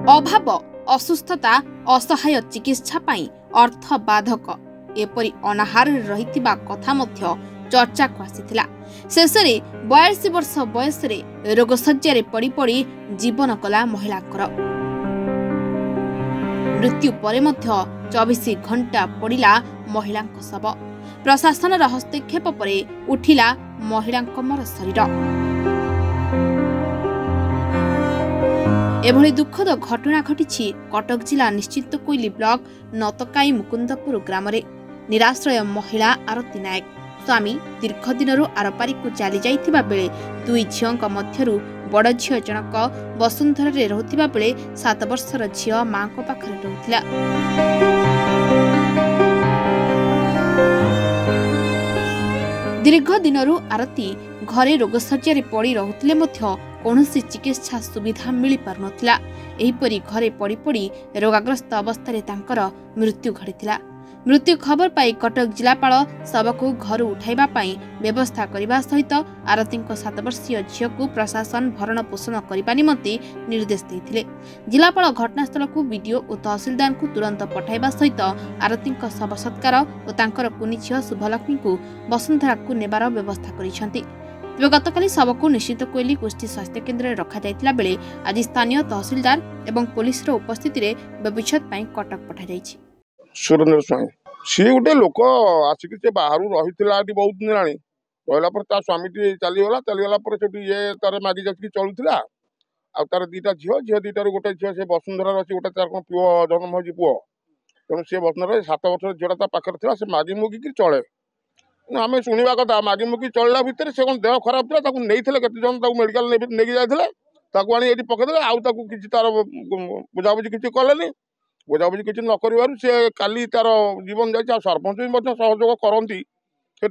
अभाव असुस्थता असहाय चिकित्सा पाई अर्थ बाधक एपरी अनाहार रहितिबा कथा मध्य चर्चा को आसीथिला। शेष में 42 वर्ष बयस रोगशज्या पड़ी पड़ी जीवन कला महिलांकर मृत्यु परे मध्य 24 घंटा पड़िला महिला शव। प्रशासन हस्तक्षेप परे उठिला महिला मर शरीर। एभली दुखद घटना घटी कटक जिला निश्चित कोइली ब्लॉक नतकाई मुकुंदपुर ग्राम रे। निराश्रय महिला आरती नायक स्वामी दीर्घ दिन आरपारी को चली जाइथिबा बेले दुई झियों मध्यरु बड़ झियो जनक वसुंधरा रे रहुथिबा बेले 7 वर्षर झियो मां को पाखरे रहुथिला। दीर्घ दिन आरती घरे रोगशज्या पड़ी रहुथिले मध्य कौनसी चिकित्सा सुविधा मिल पार नथिला। एहिपरि घरे पड़ी पड़ी रोगाग्रस्त अवस्था तांकर मृत्यु घटिथिला। मृत्यु खबर पाई कटक जिलापाल शव को घर उठाइबा पाई व्यवस्था करने सहित आरती 7 वर्षीय झील को प्रशासन भरण पोषण करने निमंते निर्देश देते। जिलापाल घटनास्थल को वीडियो और तहसीलदार को तुरंत पठाइबा सहित आरती शव सत्कार और तांकर कुनी झील शुभलक्ष्मी को वसुंधरा को नेबार व्यवस्था करिसेंती। तेज गतकाली शव को निश्चित कोइली गोष्ठी स्वास्थ्य केन्द्र में रखा जाइतिला बेले आज स्थानीय तहसीलदार एवं पुलिस उपस्थित में व्यवच्छेद कटक पठा जाइछि। सुरेन्द्र स्वाई सी गोटे लोक आसिक बाहर रही बहुत दिन रहा पर स्वामी चलीगला ये तार मागी जाती चलूला आर दीटा झील दीटार गोटे झील से वसुंधरा अच्छी गोटे तार पुओ जन्म हो पुओ तेणु सी वसुंधरा 7 वर्ष झील पाखे था से मागी मुगिक चले आम शुणा कथा मागी मुगी चलला भितर से कौन देह खराब था नहीं केते जन मेडिकल नहीं जाते आनी पकईदे आउ कि तार बुझाबुझी किसी कले बुझाबुझी किसी न कर सी काली तार जीवन जाए सरपंच भी सहयोग करती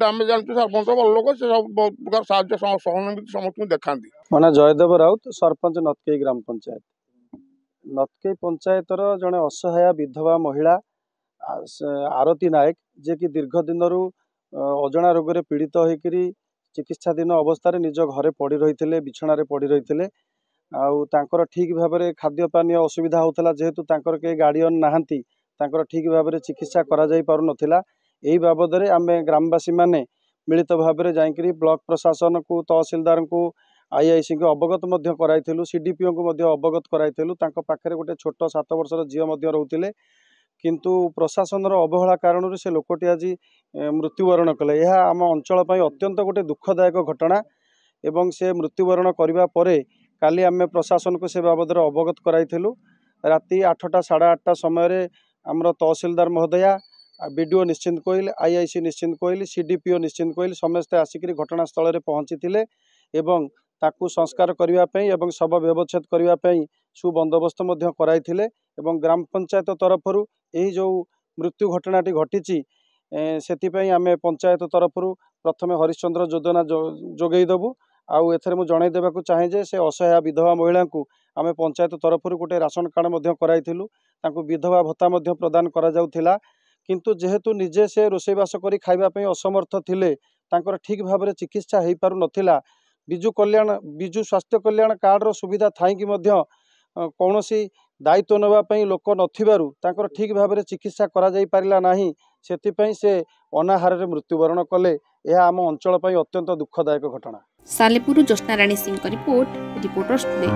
आम जानते सरपंच भल लोक से सब बहुत प्रकार साहय सहानुभूति समस्त देखा। मैं जयदेव राउत सरपंच नतकई ग्राम पंचायत। नतकई पंचायतर जड़े असहाय विधवा महिला आरती नायक जे कि दीर्घ दिन अजणा रोग पीड़ित होकर चिकित्साधीन अवस्था निज घरे पड़ रही बिछण पड़ रही आउर ठीक भाव में खाद्य पानी असुविधा होता जेहेतु कई गार्डियन नहांती ठीक भाव में चिकित्सा करा जाई पारु नथिला। यही बाबद आम ग्रामवासी माने मिलित भाव में जाकरी ब्लॉक प्रशासन को तहसीलदार को आईआईसी को अवगत कराइलु सीडीपीओ को अवगत कराइलु पाखे गोटे छोट 7 वर्षर झील रोते किंतु प्रशासन अवहेला कारण से लोकटी आज मृत्युवरण कले। यह आम अंचल अत्यंत गोटे दुखदायक घटना एवं से मृत्युवरण करने पर काली आम प्रशासन को से बाबद अवगत कराइलु। राति 8टा 8:30 समय आमर तहसीलदार महोदया बीडीओ निश्चिंत कोइल आईआईसी निश्चिंत कोइल सीडीपीओ निश्चिंत कोइल समस्ते आसिक घटनास्थल में पहुंची एवं ताकू संस्कार करने एवं शव व्यवच्छेद करने सुबंदोबस्त कराइथिले एवं ग्राम पंचायत तरफ यही जो मृत्यु घटनाटी घटी से आम पंचायत तरफ प्रथम हरिश्चंद्र योजना जोगेदेबू आउ एथरे मु जणाई देबाकू चाहे जे से असहाय विधवा महिला को आम पंचायत तरफ गोटे राशन कार्ड कराइथिलु तांकू विधवा भत्ता प्रदान करा जाउथिला किंतु जेहेतु निजे से रोषेईबास कर खाइबा असमर्थ थिले तांकर ठीक भाव में चिकित्सा हो पारु नथिला। विजु स्वास्थ्य कल्याण कार्ड सुविधा थाई कौन दायित्व नापी लोक नथिबारु तांकर ठीक भाव में चिकित्सा करा जाई पारिला नाही सेथिपई से अनाहार रे मृत्युवरण कले। यह आम अंचल अत्यंत दुखदायक घटना। सालेपुर ज्योत्स्ना राणी सिंह रिपोर्टर्स टुडे।